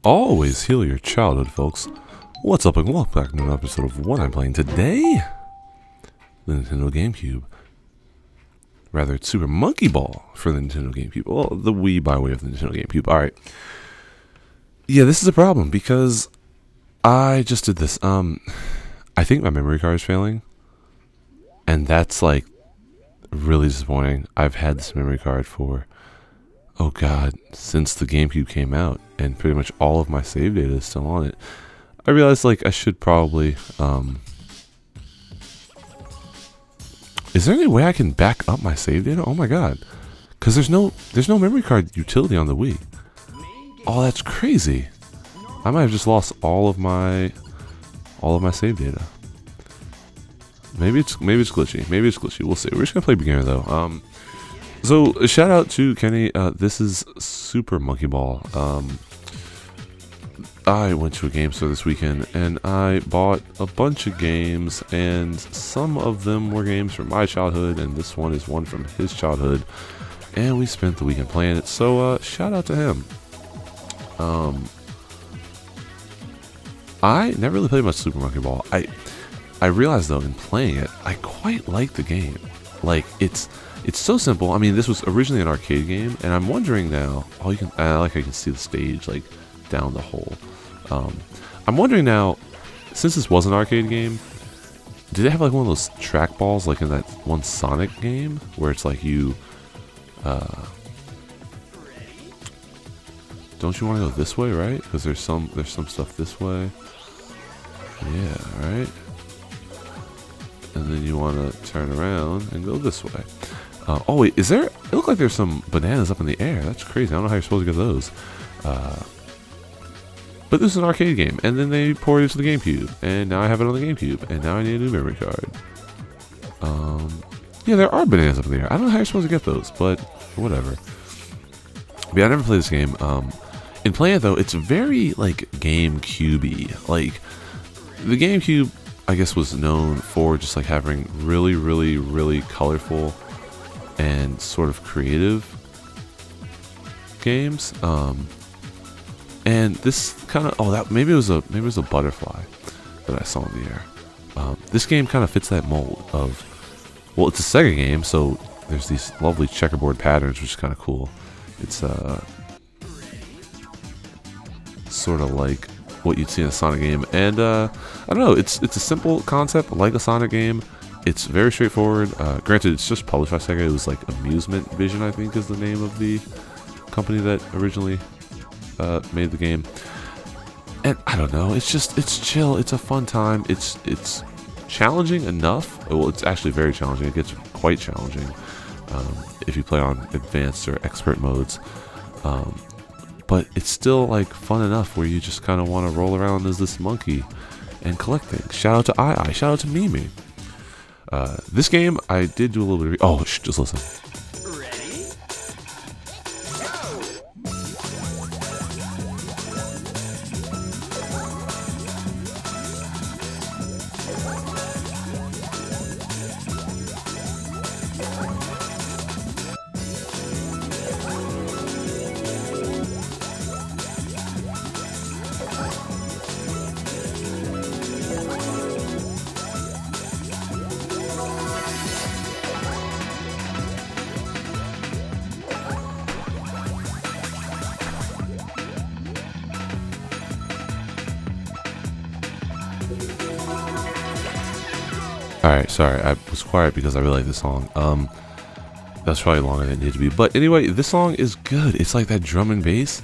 Always heal your childhood, folks. What's up, and welcome back to another episode of what I'm playing today. The Nintendo Gamecube. Rather, it's Super Monkey Ball for the Nintendo Gamecube. Well, the Wii by way of the Nintendo Gamecube. Alright. Yeah, this is a problem because I just did this. I think my memory card is failing. And that's, like, really disappointing. I've had this memory card for, oh god, since the GameCube came out. And pretty much all of my save data is still on it. I realized, like, I should probably, is there any way I can back up my save data? Oh my god. Because there's no memory card utility on the Wii. Oh, that's crazy. I might have just lost all of my save data. Maybe it's glitchy. Maybe it's glitchy. We'll see. We're just gonna play beginner though. So a shout out to Kenny. This is Super Monkey Ball. I went to a game store this weekend and I bought a bunch of games, and some of them were games from my childhood, and this one is one from his childhood. And we spent the weekend playing it. So shout out to him. I never really played much Super Monkey Ball. I realized though in playing it, I quite like the game. Like it's so simple. I mean, this was originally an arcade game, and I'm wondering now. Oh, you can. I like how you can see the stage like down the hole. I'm wondering now, since this was an arcade game, did they have like one of those track balls like in that one Sonic game where it's like you, don't you want to go this way, right? Because there's some stuff this way. Yeah, right. And then you want to turn around and go this way. Oh wait, is there? It looked like there's some bananas up in the air. That's crazy. I don't know how you're supposed to get those. But this is an arcade game, and then they poured it to the GameCube, and now I have it on the GameCube, and now I need a new memory card. Yeah, there are bananas up in the air. I don't know how you're supposed to get those, but whatever. But yeah, I never played this game. In playing it though, it's very like GameCube-y. Like the GameCube, I guess, was known for just like having really, really, really colorful and sort of creative games. And this kind of, that maybe it was a butterfly that I saw in the air. This game kind of fits that mold of, well, it's a Sega game, so there's these lovely checkerboard patterns, which is kind of cool. It's sort of like what you'd see in a Sonic game, and I don't know, it's a simple concept like a Sonic game. It's very straightforward. Granted, it's just published by Sega. It was like Amusement Vision, I think, is the name of the company that originally made the game. And I don't know, it's chill. It's a fun time. It's challenging enough. Well, it's actually very challenging. It gets quite challenging if you play on advanced or expert modes. But it's still like fun enough where you just kind of want to roll around as this monkey and collect things. Shout out to I. Shout out to Mimi. This game, I did do a little bit of... just listen. Alright, sorry, I was quiet because I really like this song. That's probably longer than it needed to be. But anyway, this song is good. It's like that drum and bass.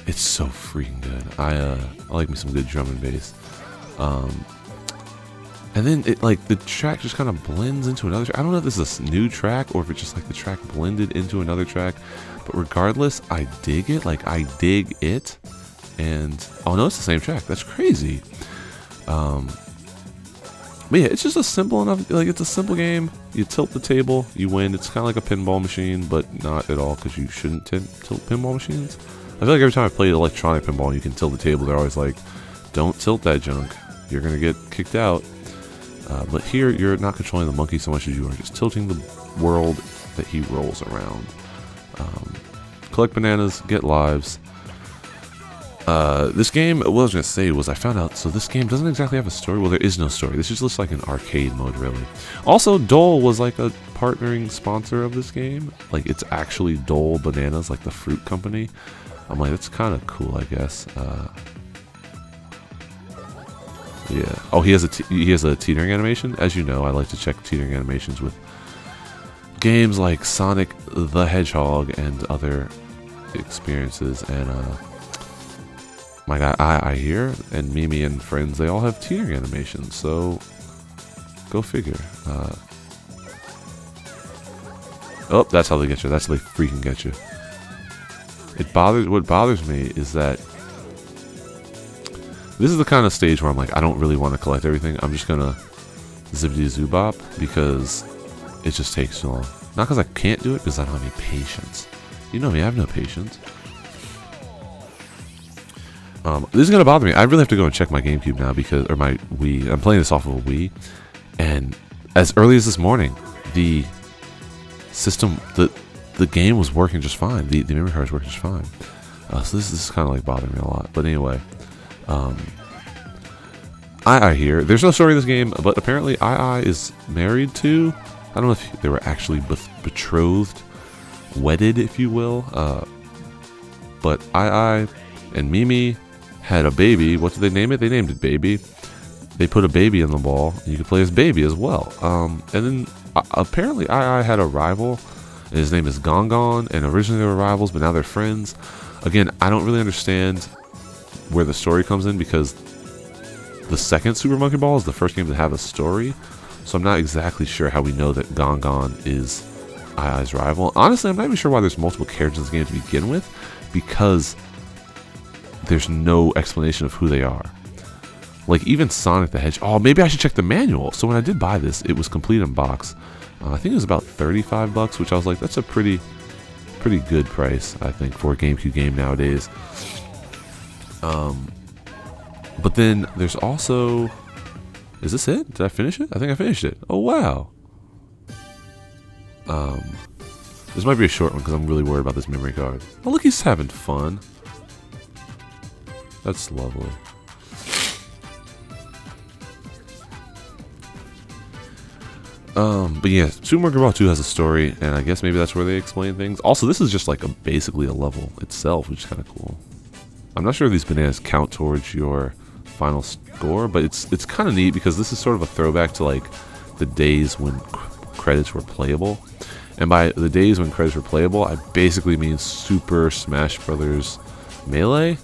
It's so freaking good. I like me some good drum and bass. And then it, like, the track just kind of blends into another track. I don't know if this is a new track or if it's just like the track blended into another track. But regardless, I dig it. Like, I dig it. And, oh no, it's the same track. That's crazy. But yeah, it's just a simple enough, like, it's a simple game. You tilt the table, you win. It's kind of like a pinball machine, but not at all, because you shouldn't tilt pinball machines. I feel like every time I play electronic pinball, you can tilt the table, they're always like, don't tilt that junk. You're going to get kicked out. But here, you're not controlling the monkey so much as you are just tilting the world that he rolls around. Collect bananas, get lives. This game, what I was going to say was I found out, so this game doesn't exactly have a story. Well, there is no story. This is just like an arcade mode, really. Also, Dole was like a partnering sponsor of this game. Like, it's actually Dole Bananas, like the fruit company. I'm like, that's kind of cool, I guess. Yeah. Oh, he has a teetering animation. As you know, I like to check teetering animations with games like Sonic the Hedgehog and other experiences. And my guy I here and Mimi and friends, they all have teetering animations. So go figure. Oh, that's how they get you. That's how they freaking get you. What bothers me is that this is the kind of stage where I'm like, I don't really want to collect everything. I'm just gonna zippity-zoobop because it just takes too long. Not because I can't do it, because I don't have any patience. You know me, I have no patience. This is gonna bother me. I really have to go and check my GameCube now or my Wii. I'm playing this off of a Wii, and as early as this morning, the system, the game was working just fine. The memory card was working just fine. So this is kind of like bothering me a lot. But anyway. I here. There's no story in this game, but apparently I is married to. I don't know if they were actually betrothed, wedded, if you will. But I and Mimi had a baby. What did they name it? They named it Baby. They put a baby in the ball, and you could play as Baby as well. And then apparently I had a rival, and his name is Gongon. And originally they were rivals, but now they're friends. Again, I don't really understand where the story comes in, because the second Super Monkey Ball is the first game to have a story, so I'm not exactly sure how we know that Gongon is I's rival. Honestly, I'm not even sure why there's multiple characters in this game to begin with, because there's no explanation of who they are. Like, even Sonic the Hedgehog. Oh, maybe I should check the manual. So when I did buy this, it was complete in box. I think it was about $35, which I was like, that's a pretty good price, I think, for a GameCube game nowadays. But then there's also, is this it? Did I finish it? I think I finished it. Oh wow. This might be a short one because I'm really worried about this memory card. Oh look, he's having fun. That's lovely. But yeah, Super Mario Bros. 2 has a story, and I guess maybe that's where they explain things. Also, this is just like basically a level itself, which is kind of cool. I'm not sure if these bananas count towards your final score, but it's kind of neat because this is sort of a throwback to like the days when credits were playable. And by the days when credits were playable, I basically mean Super Smash Bros. Melee.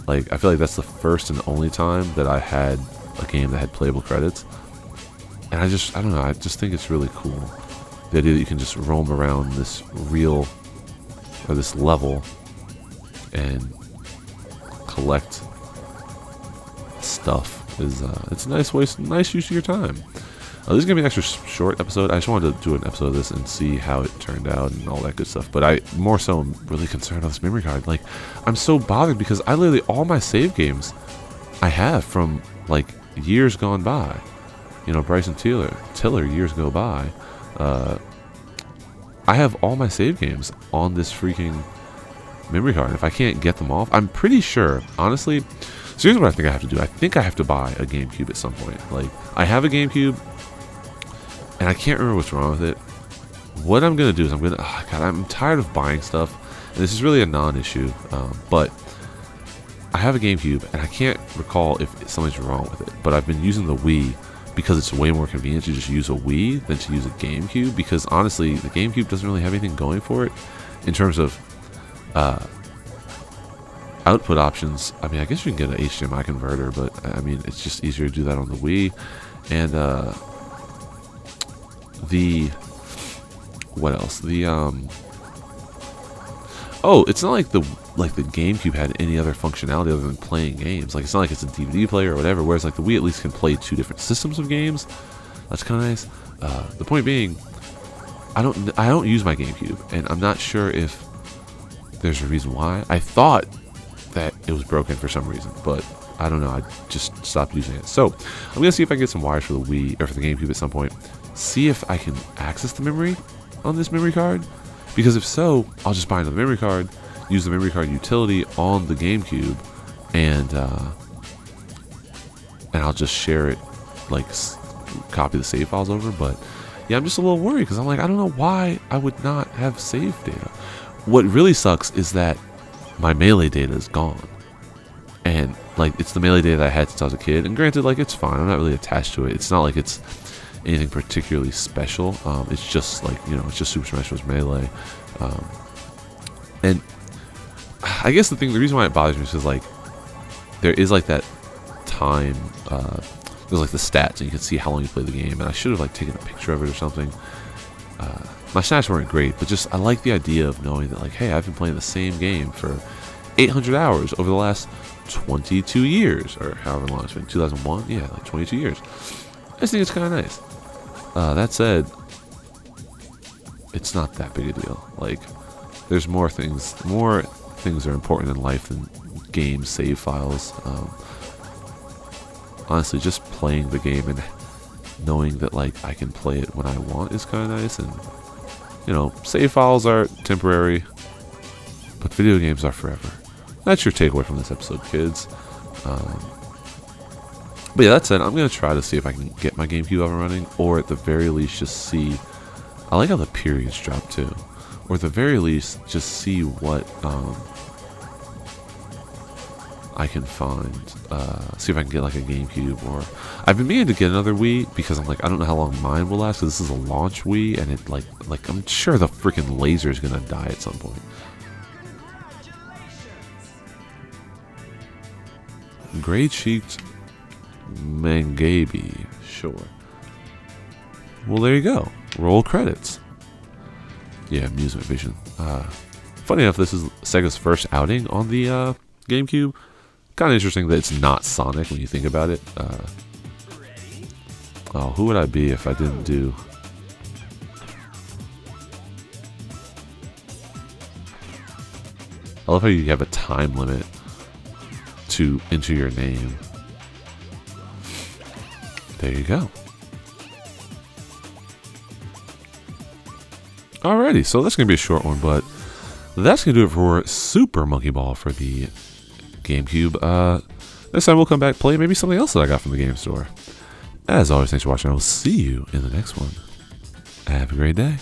Like, I feel like that's the first and only time that I had a game that had playable credits. And I don't know, I just think it's really cool. The idea that you can just roam around this this level and collect stuff is it's a nice use of your time. This is gonna be an extra short episode. I just wanted to do an episode of this and see how it turned out and all that good stuff. But I more so am really concerned about this memory card. Like, I'm so bothered because I literally all my save games I have from like years gone by. You know, Bryson Tiller years go by. I have all my save games on this freaking memory card. If I can't get them off, I'm pretty sure, honestly. So here's what I think I have to do. I think I have to buy a GameCube at some point. Like, I have a GameCube, and I can't remember what's wrong with it. What I'm gonna do is I'm tired of buying stuff, and this is really a non-issue. But I have a GameCube, and I can't recall if something's wrong with it. But I've been using the Wii because it's way more convenient to just use a Wii than to use a GameCube. Because honestly, the GameCube doesn't really have anything going for it in terms of output options. I mean, I guess you can get an HDMI converter, but I mean, it's just easier to do that on the Wii. And what else? Oh, it's not like the GameCube had any other functionality other than playing games. Like, it's not like it's a DVD player or whatever. Whereas like the Wii at least can play 2 different systems of games. That's kind of nice. The point being, I don't use my GameCube, and I'm not sure if there's a reason why. I thought that it was broken for some reason, but I don't know. I just stopped using it. So I'm gonna see if I can get some wires for the Wii or for the GameCube at some point. See if I can access the memory on this memory card. Because if so, I'll just buy another memory card, use the memory card utility on the GameCube, and I'll just share it, like copy the save files over. But yeah, I'm just a little worried because I'm like, I don't know why I would not have save data. What really sucks is that my Melee data is gone, and like it's the Melee data that I had since I was a kid. And granted, like it's fine, I'm not really attached to it. It's not like it's anything particularly special. It's just like, you know, it's just Super Smash Bros. Melee. And I guess the reason why it bothers me is because like there is like that time, there's like the stats and you can see how long you play the game, and I should have like taken a picture of it or something. My stats weren't great, but just I like the idea of knowing that like, hey, I've been playing the same game for 800 hours over the last 22 years, or however long it's been, 2001, yeah, like 22 years. I just think it's kind of nice. That said, it's not that big a deal. Like, there's more things are important in life than game save files. Honestly, just playing the game and knowing that like I can play it when I want is kind of nice. And you know, save files are temporary, but video games are forever. That's your takeaway from this episode, kids. But yeah, that said, I'm going to try to see if I can get my Gamecube up and running, or at the very least just see, I like how the periods drop too, or at the very least just see what I can find, see if I can get like a Gamecube, or I've been meaning to get another Wii, because I'm like, I don't know how long mine will last, because this is a launch Wii, and it like I'm sure the freaking laser is going to die at some point. Gray-cheeked Mangaby, sure. Well, there you go. Roll credits. Yeah, Amusement Vision. Funny enough, this is Sega's first outing on the GameCube. Kind of interesting that it's not Sonic when you think about it. Oh, who would I be if I didn't do... I love how you have a time limit to enter your name. There you go. Alrighty, so that's going to be a short one, but that's going to do it for Super Monkey Ball for the GameCube. This time we'll come back, play maybe something else that I got from the game store. As always, thanks for watching. I will see you in the next one. Have a great day.